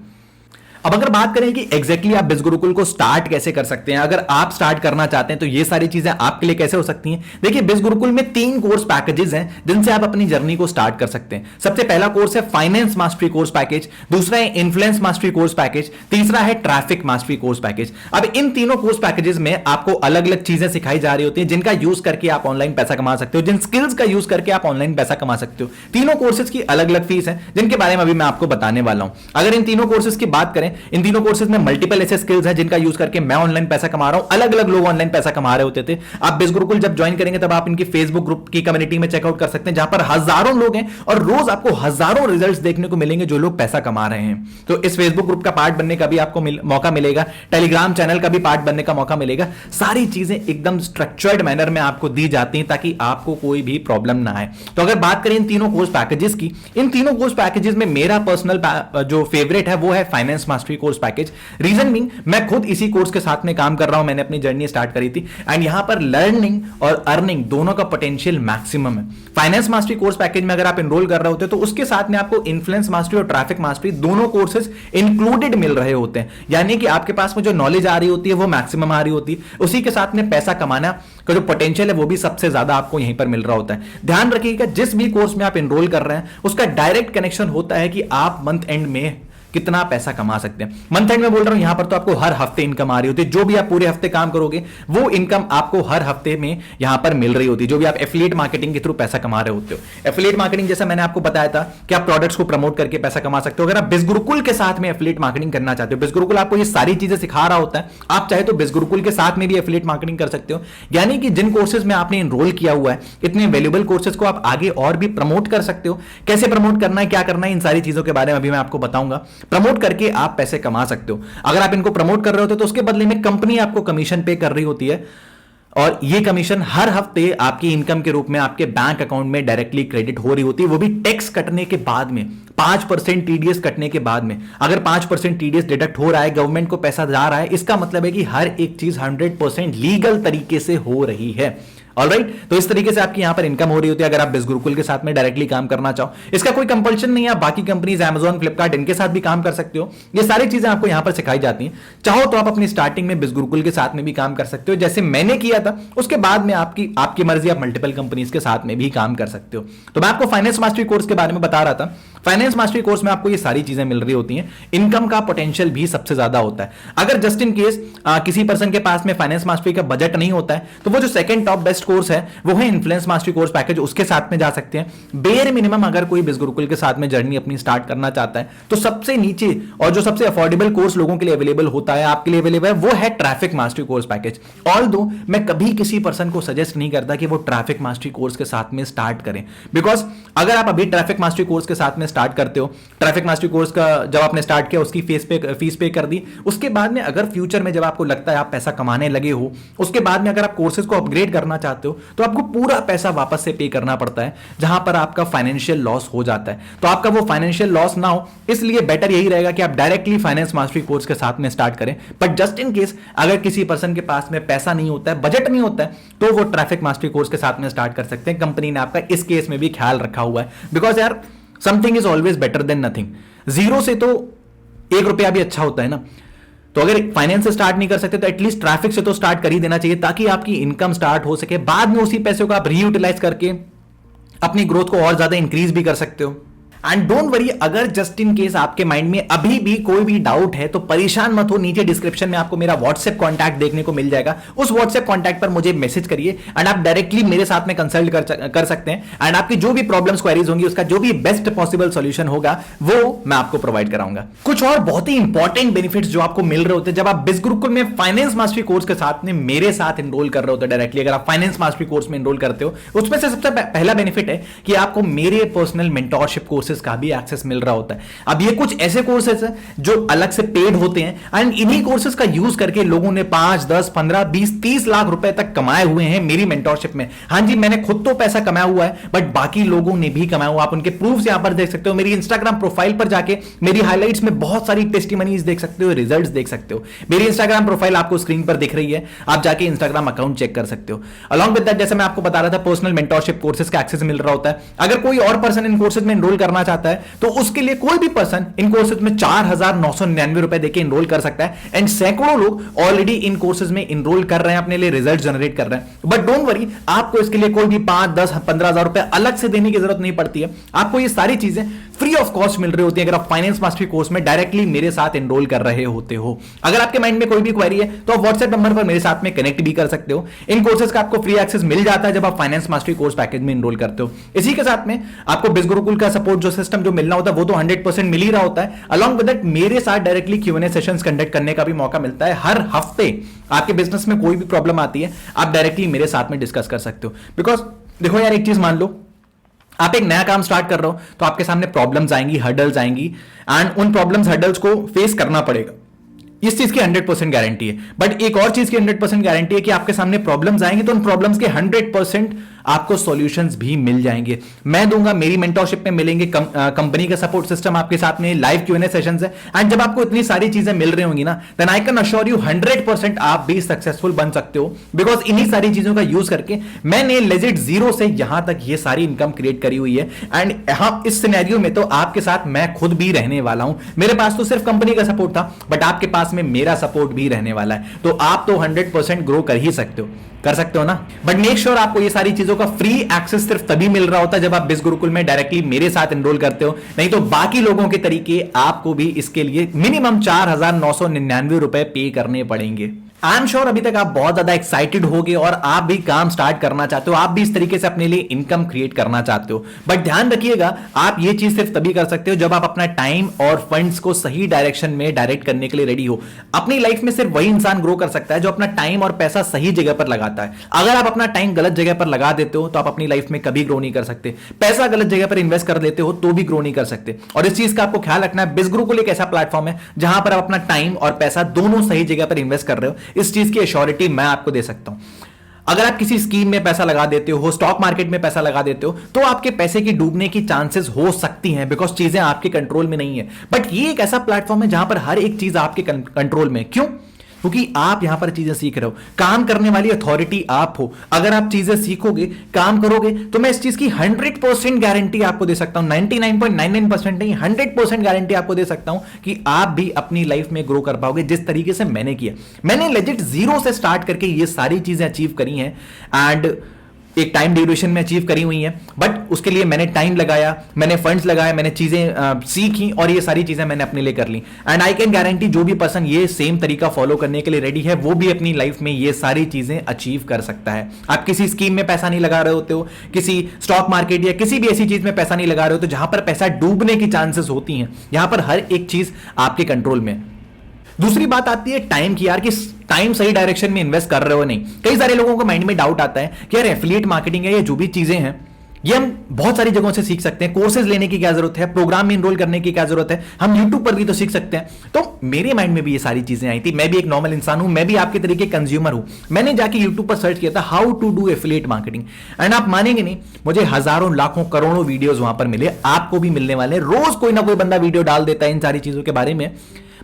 अब अगर बात करें कि एग्जैक्टली आप बिजगुरुकुल को स्टार्ट कैसे कर सकते हैं, अगर आप स्टार्ट करना चाहते हैं तो ये सारी चीजें आपके लिए कैसे हो सकती हैं। देखिए बिजगुरुकुल में 3 कोर्स पैकेजेस हैं जिनसे आप अपनी जर्नी को स्टार्ट कर सकते हैं। सबसे पहला कोर्स है फाइनेंस मास्टरी कोर्स पैकेज, दूसरा है इन्फ्लुएंस मास्टरी कोर्स पैकेज, तीसरा है ट्रैफिक मास्टरी कोर्स पैकेज। अब इन तीनों कोर्स पैकेजेस में आपको अलग अलग चीजें सिखाई जा रही होती हैं जिनका यूज करके आप ऑनलाइन पैसा कमा सकते हो, जिन स्किल्स का यूज करके आप ऑनलाइन पैसा कमा सकते हो। तीनों कोर्सेज की अलग अलग फीस है जिनके बारे में अभी मैं आपको बताने वाला हूं। अगर इन तीनों कोर्सेज की बात करें, इन तीनों कोर्सेज में मल्टीपल ऐसे स्किल्स हैं जिनका यूज करके मैं ऑनलाइन पैसा कमा रहा हूं। अलग अलग लोग ऑनलाइन पैसा कमा रहे होते थे। आप बिजगुरुकुल जब ज्वाइन करेंगे तब आप इनकी फेसबुक ग्रुप की कम्युनिटी में चेकआउट कर सकते हैं जहां पर हजारों लोग हैं और रोज आपको हजारों रिजल्ट्स देखने को मिलेंगे जो लोग पैसा कमा रहे हैं। तो इस फेसबुक ग्रुप का पार्ट बनने का भी आपको मौका मिलेगा, टेलीग्राम चैनल का भी पार्ट बनने का मौका मिलेगा। सारी चीजें एकदम स्ट्रक्चर्ड मैनर में आपको दी जाती हैं ताकि आपको कोई भी प्रॉब्लम ना आए। तो अगर बात करें इन तीनों कोर्स पैकेजेस की, इन तीनों कोर्स पैकेजेस में मेरा पर्सनल जो फेवरेट है वो है finance mastery course package. Reason being मैं खुद इसी कोर्स के साथ में काम कर रहा हूं, मैंने अपनी जर्नी स्टार्ट करी थी एंड यहां पर लर्निंग और अर्निंग दोनों का पोटेंशियल मैक्सिमम है। फाइनेंस मास्टरी कोर्स पैकेज में अगर आप एनरोल कर रहे होते तो उसके साथ में आपको इन्फ्लुएंस मास्टरी और ट्रैफिक मास्टरी दोनों कोर्सेज इंक्लूडेड मिल रहे होते हैं, यानी कि आपके पास में जो नॉलेज आ रही होती है वो मैक्सिमम आ रही होती है, उसी के साथ में पैसा कमाना का जो पोटेंशियल है वो भी सबसे ज्यादा आपको यहीं पर मिल रहा होता है। ध्यान रखिएगा जिस भी कोर्स में आप एनरोल कर रहे हैं उसका डायरेक्ट कनेक्शन होता है कि आप मंथ एंड में कितना पैसा कमा सकते हैं। मंथ एंड में बोल रहा हूं, यहां पर तो आपको हर हफ्ते इनकम आ रही होती है। जो भी आप पूरे हफ्ते काम करोगे वो इनकम आपको हर हफ्ते में यहां पर मिल रही होती है, जो भी आप एफिलिएट मार्केटिंग के थ्रू पैसा कमा रहे होते हो। एफिलिएट मार्केटिंग जैसा मैंने आपको बताया था कि आप प्रोडक्ट्स को प्रमोट करके पैसा कमा सकते हो। अगर आप बिजगुरुकुल के साथ में एफिलिएट मार्केटिंग करना चाहते हो, बिजगुरुकुल आपको ये सारी चीजें सिखा रहा होता है, आप चाहे तो बिजगुरुकुल के साथ में भी एफिलिएट मार्केटिंग कर सकते हो। यानी कि जिन कोर्सेज में आपने एनरोल किया हुआ है, इतने वैल्यूएबल कोर्सेज को आप आगे और भी प्रमोट कर सकते हो। कैसे प्रमोट करना है, क्या करना है, इन सारी चीजों के बारे में अभी मैं आपको बताऊंगा। प्रमोट करके आप पैसे कमा सकते हो। अगर आप इनको प्रमोट कर रहे होते तो उसके बदले में कंपनी आपको कमीशन पे कर रही होती है और ये कमीशन हर हफ्ते आपकी इनकम के रूप में आपके बैंक अकाउंट में डायरेक्टली क्रेडिट हो रही होती है, वो भी टैक्स कटने के बाद में, 5% टीडीएस कटने के बाद में। अगर 5% टीडीएस डिडक्ट हो रहा है, गवर्नमेंट को पैसा जा रहा है, इसका मतलब है कि हर एक चीज 100% लीगल तरीके से हो रही है। ऑलराइट, तो इस तरीके से आपकी यहां पर इनकम हो रही होती है अगर आप बिजगुरुकुल के साथ में डायरेक्टली काम करना चाहो। इसका कोई कंपल्शन नहीं है, आप बाकी कंपनीज Amazon, फ्लिपकार्ट इनके साथ भी काम कर सकते हो। ये सारी चीजें आपको यहां पर सिखाई जाती हैं। चाहो तो आप अपनी स्टार्टिंग में बिजगुरुकुल के साथ में भी काम कर सकते हो जैसे मैंने किया था, उसके बाद में आपकी मर्जी, आप मल्टीपल कंपनीज के साथ में भी काम कर सकते हो। तो मैं आपको फाइनेंस मास्टरी कोर्स के बारे में बता रहा था। फाइनेंस मास्टरी कोर्स में आपको ये सारी चीजें मिल रही होती हैं। इनकम का पोटेंशियल भी सबसे ज्यादा होता है। अगर जस्ट इन केस किसी पर्सन के पास में फाइनेंस मास्टरी का बजट नहीं होता है तो वो जो सेकंड टॉप बेस्ट कोर्स है वो है इन्फ्लुएंस मास्टरी कोर्स पैकेज, उसके साथ में जा सकते हैं। बेयर मिनिमम अगर कोई बिजगुरुकुल के साथ में जर्नी अपनी स्टार्ट करना चाहता है तो सबसे नीचे और जो सबसे अफोर्डेबल कोर्स लोगों के लिए अवेलेबल होता है, आपके लिए अवेलेबल है, वो है traffic mastery course package. Although मैं कभी किसी पर्सन को सजेस्ट नहीं करता कि वो ट्रैफिक मास्टरी कोर्स के साथ में स्टार्ट करें, बिकॉज अगर आप अभी ट्रैफिक मास्टरी कोर्स के साथ में स्टार्ट करते हो, ट्रैफिक मास्टरी कोर्स का जब आपने स्टार्ट किया उसकी फीस पे कर दी, उसके बाद में अगर फ्यूचर में जब आपको लगता है आप पैसा कमाने लगे हो, उसके बाद में अगर आप कोर्सेज को अपग्रेड करना चाहते हो तो आपको पूरा पैसा वापस से पे करना पड़ता है, जहां पर आपका फाइनेंशियल लॉस हो जाता है। तो आपका वो फाइनेंशियल लॉस ना हो, इसलिए बेटर यही रहेगा कि आप डायरेक्टली फाइनेंस मास्टरी कोर्स के साथ में स्टार्ट करें। बट जस्ट इन केस अगर किसी पर्सन के पास में पैसा नहीं होता है, बजट नहीं होता है, तो वो ट्रैफिक मास्टरी कोर्स के साथ में स्टार्ट कर सकते हैं। कंपनी ने आपका इस केस में भी ख्याल रखा हुआ है, बिकॉज यार something is always better than nothing. Zero से तो 1 रुपया भी अच्छा होता है ना। तो अगर फाइनेंस से स्टार्ट नहीं कर सकते तो एटलीस्ट ट्रैफिक से तो स्टार्ट कर ही देना चाहिए ताकि आपकी इनकम स्टार्ट हो सके। बाद में उसी पैसे को आप रीयूटिलाइज करके अपनी ग्रोथ को और ज्यादा इंक्रीज भी कर सकते हो। एंड डोंट वरी, अगर जस्ट इन केस आपके माइंड में अभी भी कोई भी डाउट है तो परेशान मत हो, नीचे डिस्क्रिप्शन में आपको मेरा व्हाट्सएप कॉन्टैक्ट देखने को मिल जाएगा। उस व्हाट्सएप कॉन्टैक्ट पर मुझे मैसेज करिए एंड आप डायरेक्टली मेरे साथ में कंसल्ट कर सकते हैं एंड आपकी जो भी प्रॉब्लम्स क्वेरीज होंगी उसका जो भी बेस्ट पॉसिबल सॉल्यूशन होगा वो मैं आपको प्रोवाइड कराऊंगा। कुछ और बहुत ही इंपॉर्टेंट बेनिफिट्स जो आपको मिल रहे होते हैं जब आप बिजगुरुकुल में फाइनेंस मास्टरी कोर्स के साथ में मेरे साथ एनरोल कर रहे होते हैं डायरेक्टली। अगर आप फाइनेंस मास्टरी कोर्स में एनरोल करते हो, उसमें से सबसे पहला बेनिफिट है कि आपको मेरे पर्सनल मेंटोरशिप कोर्सेज का भी एक्सेस मिल रहा होता है। अब ये कुछ ऐसे कोर्सेज हैं जो अलग से पेड होते हैं एंड इन्हीं कोर्सेज का यूज करके लोगों ने 5, 10, 15, 20, 30 लाख रुपए तक कमाए हुए हैं मेरी मेंटोरशिप में। हां जी, मैंने खुद तो पैसा कमाया हुआ है बट बाकी लोगों ने भी कमाया हुआ। आप उनके प्रूफ्स यहां पर देख सकते हो। मेरी इंस्टाग्राम प्रोफाइल पर जाके मेरी हाइलाइट्स में बहुत सारी टेस्टिमनीज देख सकते हो, रिजल्ट्स देख सकते हो। मेरी इंस्टाग्राम प्रोफाइल आपको स्क्रीन पर दिख रही है, आप जाके इंस्टाग्राम अकाउंट चेक कर सकते हो। अलॉन्ग विद दैट, जैसे मैं आपको बता रहा था, पर्सनल मेंटोरशिप कोर्सेज का एक्सेस मिल रहा होता है। अगर कोई और पर्सन इन कोर्सेज में एनरोल करना चाहता है तो उसके लिए कोई भी पर्सन इन कोर्सेज में 4,999 रुपए देके इनरोल कर सकता है। एंड सैकड़ों लोग ऑलरेडी इन कोर्सेज में इनरोल कर रहे हैं, अपने लिए रिजल्ट जनरेट कर रहे हैं। बट डोंट वरी, आपको इसके लिए कोई भी 5, 10, 15,000 रुपए अलग से देने की जरूरत नहीं पड़ती है। आपको ये सारी चीजें फ्री ऑफ कॉस्ट मिल रही होती है अगर आप फाइनेंस मास्टरी कोर्स में डायरेक्टली मेरे साथ एनरोल कर रहे होते हो। अगर आपके माइंड में कोई भी क्वेरी है तो आप व्हाट्सएप नंबर पर मेरे साथ में कनेक्ट भी कर सकते हो। इन कोर्सेज का आपको फ्री एक्सेस मिल जाता है जब आप फाइनेंस मास्टरी कोर्स पैकेज में एनरोल करते हो। इसी के साथ में आपको बिज गुरुकुल का सपोर्ट जो सिस्टम जो मिलना होता है वो तो 100% मिल ही रहा होता है। अलॉन्ग विद दैट मेरे साथ डायरेक्टली Q&A सेशंस कंडक्ट करने का भी मौका मिलता है। हर हफ्ते आपके बिजनेस में कोई भी प्रॉब्लम आती है आप डायरेक्टली मेरे साथ में डिस्कस कर सकते हो। बिकॉज देखो यार, एक चीज मान लो, आप एक नया काम स्टार्ट कर रहे हो तो आपके सामने प्रॉब्लम्स आएंगी, हर्डल्स आएंगी, एंड उन प्रॉब्लम्स हर्डल्स को फेस करना पड़ेगा। इस चीज की 100% गारंटी है। बट एक और चीज की 100% गारंटी है कि आपके सामने प्रॉब्लम्स आएंगे तो उन प्रॉब्लम्स के 100% आपको सॉल्यूशंस भी मिल जाएंगे। मैं दूंगा, मेरी मेंटरशिप में मिलेंगे, कंपनी का सपोर्ट सिस्टम आपके साथ में, लाइव Q&A सेशंस है। एंड जब आपको इतनी सारी चीजें मिल रही होंगी ना, then I can assure you 100% आप भी सक्सेसफुल बन सकते हो। बिकॉज इन्हीं सारी चीजों का यूज करके मैंने लेजिट जीरो से यहां तक ये सारी इनकम क्रिएट करी हुई है। एंड यहां इस सिनेरियो में तो आपके साथ मैं खुद भी रहने वाला हूं। मेरे पास तो सिर्फ कंपनी का सपोर्ट था, बट आपके पास में मेरा सपोर्ट भी रहने वाला है। तो आप तो 100% ग्रो कर ही सकते हो, कर सकते हो ना। बट मेक श्योर आपको ये सारी चीजों का फ्री एक्सेस सिर्फ तभी मिल रहा होता है जब आप बिज गुरुकुल में डायरेक्टली मेरे साथ एनरोल करते हो। नहीं तो बाकी लोगों के तरीके आपको भी इसके लिए मिनिमम 4,999 रुपए पे करने पड़ेंगे। आई एम श्योर अभी तक आप बहुत ज्यादा एक्साइटेड होगे और आप भी काम स्टार्ट करना चाहते हो, आप भी इस तरीके से अपने लिए इनकम क्रिएट करना चाहते हो। बट ध्यान रखिएगा, आप ये चीज सिर्फ तभी कर सकते हो जब आप अपना टाइम और फंड्स को सही डायरेक्शन में डायरेक्ट करने के लिए रेडी हो। अपनी लाइफ में सिर्फ वही इंसान ग्रो कर सकता है जो अपना टाइम और पैसा सही जगह पर लगाता है। अगर आप अपना टाइम गलत जगह पर लगा देते हो तो आप अपनी लाइफ में कभी ग्रो नहीं कर सकते। पैसा गलत जगह पर इन्वेस्ट कर देते हो तो भी ग्रो नहीं कर सकते। और इस चीज का आपको ख्याल रखना है, बिज गुरुकुल एक ऐसा प्लेटफॉर्म है जहां पर आप अपना टाइम और पैसा दोनों सही जगह पर इन्वेस्ट कर रहे हो। इस चीज की एश्योरिटी मैं आपको दे सकता हूं। अगर आप किसी स्कीम में पैसा लगा देते हो, स्टॉक मार्केट में पैसा लगा देते हो, तो आपके पैसे की डूबने की चांसेस हो सकती हैं, बिकॉज चीजें आपके कंट्रोल में नहीं है। बट ये एक ऐसा प्लेटफॉर्म है जहां पर हर एक चीज आपके कंट्रोल में। क्यों? क्योंकि आप यहां पर चीजें सीख रहे हो, काम करने वाली अथॉरिटी आप हो। अगर आप चीजें सीखोगे, काम करोगे, तो मैं इस चीज की 100% गारंटी आपको दे सकता हूं, 99.99% नहीं, 100% गारंटी आपको दे सकता हूं कि आप भी अपनी लाइफ में ग्रो कर पाओगे जिस तरीके से मैंने किया। मैंने लेजिट जीरो से स्टार्ट करके ये सारी चीजें अचीव करी हैं, एंड एक टाइम ड्यूरेशन में अचीव करी हुई हैं। बट उसके लिए मैंने टाइम लगाया, मैंने फंड्स लगाए, मैंने चीजें सीखी और ये सारी चीजें मैंने अपने लिए कर ली। एंड आई कैन गारंटी जो भी पर्सन ये सेम तरीका फॉलो करने के लिए रेडी है वो भी अपनी लाइफ में ये सारी चीजें अचीव कर सकता है। आप किसी स्कीम में पैसा नहीं लगा रहे होते हो, किसी स्टॉक मार्केट या किसी भी ऐसी चीज में पैसा नहीं लगा रहे हो तो जहां पर पैसा डूबने की चांसेस होती हैं। यहां पर हर एक चीज आपके कंट्रोल में। दूसरी बात आती है टाइम की, यार कि टाइम सही डायरेक्शन में इन्वेस्ट कर रहे हो नहीं। कई सारे लोगों को माइंड में डाउट आता है कि यार एफिलिएट मार्केटिंग है, ये जो भी चीजें हैं ये हम बहुत सारी जगहों से सीख सकते हैं। कोर्सेज लेने की क्या जरूरत है, प्रोग्राम में इनरोल करने की क्या जरूरत है, हम यूट्यूब पर भी तो सीख सकते हैं। तो मेरे माइंड में भी ये सारी चीजें आई थी। मैं भी एक नॉर्मल इंसान हूं, मैं भी आपके तरीके कंज्यूमर हूं। मैंने जाके यूट्यूब पर सर्च किया था how to do affiliate marketing, and आप मानेंगे नहीं, मुझे हजारों लाखों करोड़ों वीडियोज वहां पर मिले। आपको भी मिलने वाले, रोज कोई ना कोई बंदा वीडियो डाल देता है इन सारी चीजों के बारे में।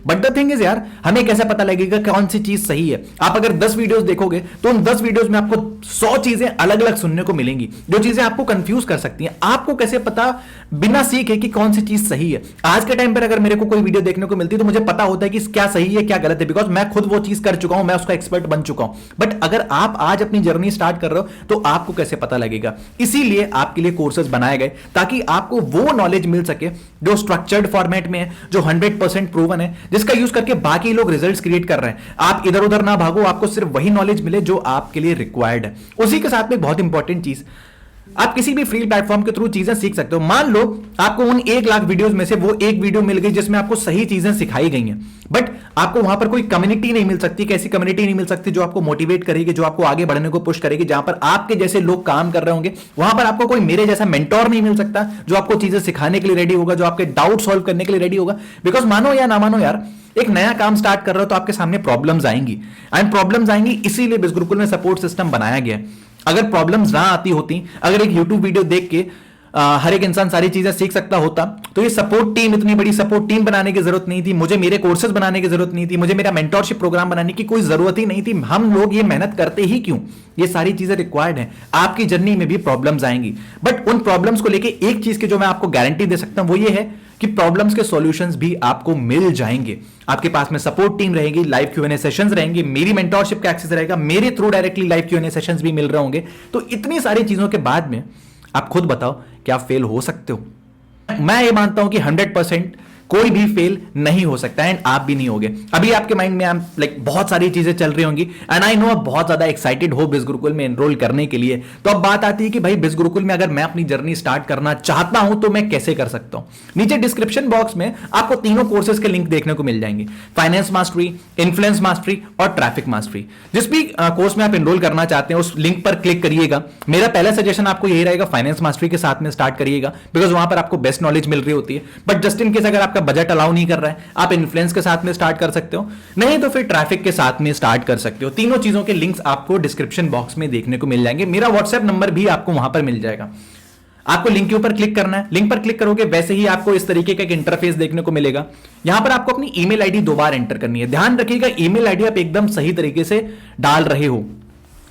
बट द थिंग इज यार, हमें कैसे पता लगेगा कौन सी चीज सही है? आप अगर 10 वीडियोस देखोगे तो उन 10 वीडियोस में आपको 100 चीजें अलग अलग सुनने को मिलेंगी जो चीजें आपको कंफ्यूज कर सकती हैं। आपको कैसे पता बिना सीखे कि कौन सी चीज सही है? आज के टाइम पर अगर मेरे को कोई वीडियो देखने को मिलती है तो मुझे पता होता है कि क्या सही है क्या गलत है, बिकॉज मैं खुद वो चीज कर चुका हूं, मैं उसका एक्सपर्ट बन चुका हूं। बट अगर आप आज अपनी जर्नी स्टार्ट कर रहे हो तो आपको कैसे पता लगेगा? इसीलिए आपके लिए कोर्सेज बनाए गए ताकि आपको वो नॉलेज मिल सके जो स्ट्रक्चर्ड फॉर्मेट में है, जो 100% प्रूवन है, जिसका यूज करके बाकी लोग रिजल्ट्स क्रिएट कर रहे हैं। आप इधर उधर ना भागो, आपको सिर्फ वही नॉलेज मिले जो आपके लिए रिक्वायर्ड है। उसी के साथ में बहुत इंपॉर्टेंट चीज, आप किसी भी फ्री प्लेटफॉर्म के थ्रू चीजें सीख सकते हो। मान लो आपको उन 1 लाख वीडियोस में से वो एक वीडियो मिल गई जिसमें आपको सही चीजें सिखाई गई हैं, बट आपको वहां पर कोई कम्युनिटी नहीं मिल सकती। कैसी कम्युनिटी नहीं मिल सकती? जो आपको मोटिवेट करेगी, जो आपको आगे बढ़ने को पुश करेगी, जहां पर आपके जैसे लोग काम कर रहे होंगे। वहां पर आपको कोई मेरे जैसा मेंटोर नहीं मिल सकता जो आपको चीजें सिखाने के लिए रेडी होगा, जो आपके डाउट सॉल्व करने के लिए रेडी होगा। बिकॉज मानो या ना मानो यार, एक नया काम स्टार्ट कर रहे हो तो आपके सामने प्रॉब्लम्स आएंगी, एंड प्रॉब्लम्स आएंगी इसीलिए बिज गुरुकुल में सपोर्ट सिस्टम बनाया गया है। अगर प्रॉब्लम्स ना आती होती, अगर एक यूट्यूब वीडियो देख के हर एक इंसान सारी चीजें सीख सकता होता तो ये सपोर्ट टीम, इतनी बड़ी सपोर्ट टीम बनाने की जरूरत नहीं थी, मुझे मेरे कोर्सेज बनाने की जरूरत नहीं थी, मुझे मेरा मेंटोरशिप प्रोग्राम बनाने की कोई जरूरत ही नहीं थी। हम लोग ये मेहनत करते ही क्यों? ये सारी चीजें रिक्वायर्ड हैं। आपकी जर्नी में भी प्रॉब्लम्स आएंगी, बट उन प्रॉब्लम्स को लेके एक चीज की जो मैं आपको गारंटी दे सकता हूं वो ये है कि प्रॉब्लम्स के सॉल्यूशंस भी आपको मिल जाएंगे। आपके पास में सपोर्ट टीम रहेगी, लाइव क्यूएनए सेशंस रहेंगे, मेरी मेंटोरशिप का एक्सेस रहेगा, मेरे through directly live Q&A sessions भी मिल रहे होंगे। तो इतनी सारी चीजों के बाद में आप खुद बताओ क्या आप फेल हो सकते हो? मैं ये मानता हूं कि 100% कोई भी फेल नहीं हो सकता एंड आप भी नहीं होगे। अभी आपके माइंड में बहुत सारी चीजें चल रही होंगी एंड आई नो आप बहुत ज्यादा एक्साइटेड हो बिज गुरुकुल में एनरोल करने के लिए। तो अब बात आती है कि भाई बिज गुरुकुल में अगर मैं अपनी जर्नी स्टार्ट करना चाहता हूं तो मैं कैसे कर सकता हूं? नीचे डिस्क्रिप्शन बॉक्स में आपको तीनों कोर्सेज के लिंक देखने को मिल जाएंगे, फाइनेंस मास्टरी, इन्फ्लुएंस मास्टरी और ट्रैफिक मास्टरी। जिस भी कोर्स में आप एनरोल करना चाहते हैं उस लिंक पर क्लिक करिएगा। मेरा पहला सजेशन आपको यही रहेगा, फाइनेंस मास्टरी के साथ में स्टार्ट करिएगा, बिकॉज वहां पर आपको बेस्ट नॉलेज मिल रही होती है। बट जस्ट इन केस अगर आपका बजट अलाउ नहीं कर रहा है, आप इन्फ्लुएंस के साथ में स्टार्ट कर सकते हो, नहीं तो फिर ट्रैफिक के साथ में स्टार्ट कर सकते हो। तीनों चीजों के लिंक्स आपको डिस्क्रिप्शन बॉक्स में देखने को मिल जाएंगे। मेरा व्हाट्सएप नंबर भी आपको वहां पर मिल जाएगा। आपको लिंक के ऊपर क्लिक करना है, लिंक पर क्लिक करोगे वैसे ही आपको इस तरीके का एक इंटरफेस देखने को मिलेगा। यहां पर आपको अपनी ईमेल आईडी 2 बार एंटर करनी है। ध्यान रखिएगा ईमेल आईडी आप एकदम सही तरीके से डाल रहे हो।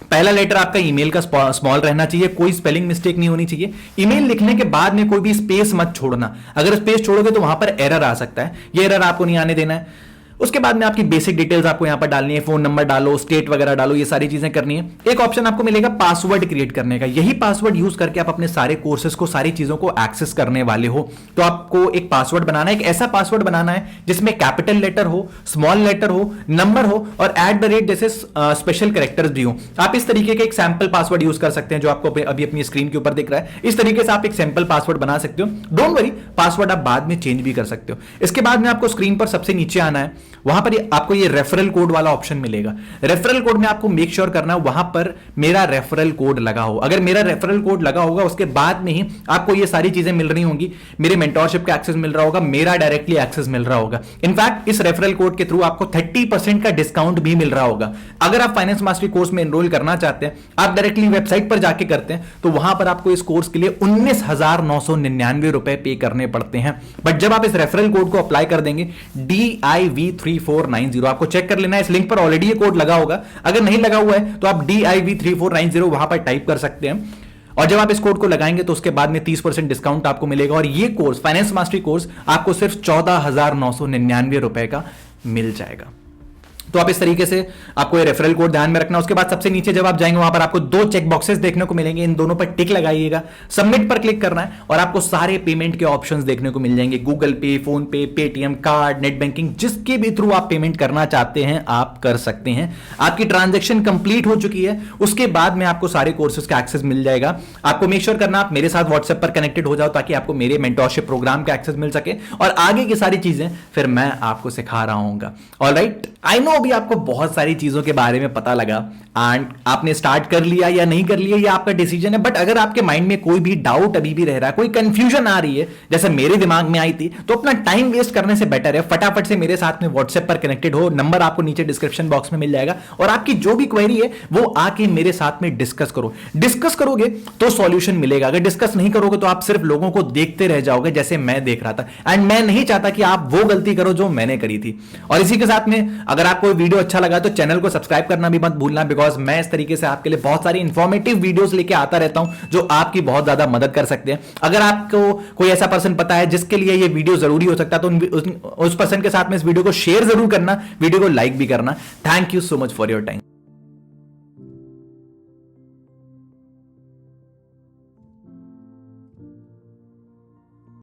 पहला लेटर आपका ईमेल का स्मॉल रहना चाहिए, कोई स्पेलिंग मिस्टेक नहीं होनी चाहिए। ईमेल लिखने के बाद में कोई भी स्पेस मत छोड़ना, अगर स्पेस छोड़ोगे तो वहां पर एरर आ सकता है, ये एरर आपको नहीं आने देना है। उसके बाद में आपकी बेसिक डिटेल्स आपको यहां पर डालनी है, फोन नंबर डालो, स्टेट वगैरह डालो, ये सारी चीजें करनी है। एक ऑप्शन आपको मिलेगा पासवर्ड क्रिएट करने का, यही पासवर्ड यूज करके आप अपने सारे कोर्सेज को, सारी चीजों को एक्सेस करने वाले हो। तो आपको एक पासवर्ड बनाना है, एक ऐसा पासवर्ड बनाना है जिसमें कैपिटल लेटर हो, स्मॉल लेटर हो, नंबर हो और @ जैसे स्पेशल कैरेक्टर्स भी हो। आप इस तरीके का एक सैंपल पासवर्ड यूज कर सकते हैं जो आपको अभी अपनी स्क्रीन के ऊपर दिख रहा है। इस तरीके से आप एक सैंपल पासवर्ड बना सकते हो। डोंट वरी, पासवर्ड आप बाद में चेंज भी कर सकते हो। इसके बाद में आपको स्क्रीन पर सबसे नीचे आना है, वहां पर आपको ये रेफरल कोड वाला ऑप्शन मिलेगा। रेफरल कोड में आपको मेक श्योर करना है वहां पर मेरा रेफरल कोड लगा हो। अगर मेरा रेफरल कोड लगा होगा उसके बाद में ही आपको ये सारी चीजें मिल रही होंगी, मेरे मेंटोरशिप का एक्सेस मिल रहा होगा, मेरा डायरेक्टली एक्सेस मिल रहा होगा। इनफैक्ट इस रेफरल कोड के थ्रू आपको 30% का डिस्काउंट भी मिल रहा होगा। अगर आप फाइनेंस मास्टरी कोर्स में एनरोल करना चाहते हैं, आप डायरेक्टली वेबसाइट पर जाके करते हैं तो वहां पर आपको इस कोर्स के लिए 19,999 रुपए पे करने पड़ते हैं। बट जब आप इस रेफरल कोड को अप्लाई कर देंगे DIV3490, आपको चेक कर लेना है, इस लिंक पर ऑलरेडी ये कोड लगा होगा, अगर नहीं लगा हुआ है तो आप DIV3490 वहां पर टाइप कर सकते हैं। और जब आप इस कोड को लगाएंगे तो उसके बाद में 30% डिस्काउंट आपको मिलेगा और ये कोर्स, फाइनेंस मास्टरी कोर्स, आपको सिर्फ 14,999 रुपए का मिल जाएगा। तो आप इस तरीके से आपको ये रेफरल कोड ध्यान में रखना। उसके बाद सबसे नीचे जब आप जाएंगे वहां पर आपको 2 चेक बॉक्सेस देखने को मिलेंगे, इन दोनों पर टिक लगाइएगा, सबमिट पर क्लिक करना है और आपको सारे पेमेंट के ऑप्शंस देखने को मिल जाएंगे। गूगल पे, फोन पे, पेटीएम, कार्ड, नेट बैंकिंग, जिसके भी थ्रू आप पेमेंट करना चाहते हैं आप कर सकते हैं। आपकी ट्रांजेक्शन कंप्लीट हो चुकी है, उसके बाद में आपको सारे कोर्सेज का एक्सेस मिल जाएगा। आपको मेक श्योर करना आप मेरे साथ व्हाट्सएप पर कनेक्टेड हो जाओ ताकि आपको मेरे मेंटोरशिप प्रोग्राम का एक्सेस मिल सके और आगे की सारी चीजें फिर मैं आपको सिखा रहा हूंगा। ऑलराइट, आई नो अभी आपको बहुत सारी चीजों के बारे में पता लगा एंड आपने स्टार्ट कर लिया या नहीं कर लिया, ये आपका डिसीजन है। बट अगर आपके माइंड में कोई भी डाउट अभी भी रह रहा है, कोई कंफ्यूजन आ रही है जैसे मेरे दिमाग में आई थी, तो अपना टाइम वेस्ट करने से बेटर है फटाफट से मेरे साथ में व्हाट्सएप पर कनेक्टेड हो। नंबर आपको नीचे डिस्क्रिप्शन बॉक्स में मिल जाएगा और आपकी जो भी क्वेरी है वो आके मेरे साथ में डिस्कस करो। डिस्कस करोगे तो सॉल्यूशन मिलेगा, अगर डिस्कस नहीं करोगे तो आप सिर्फ लोगों को देखते रह जाओगे जैसे मैं देख रहा था। एंड मैं नहीं चाहता कि आप वो गलती करो जो मैंने करी थी। और इसी के साथ में अगर आपको वीडियो अच्छा लगा तो चैनल को सब्सक्राइब करना भी मत भूलना, बिकॉज मैं इस तरीके से आपके लिए बहुत सारी इंफॉर्मेटिव वीडियोस लेके आता रहता हूं जो आपकी बहुत ज्यादा मदद कर सकते हैं। अगर आपको कोई ऐसा पर्सन पता है जिसके लिए ये वीडियो जरूरी हो सकता है तो उस पर्सन के साथ में इस वीडियो को शेयर जरूर करना, वीडियो को लाइक भी करना। Thank you so much for your time.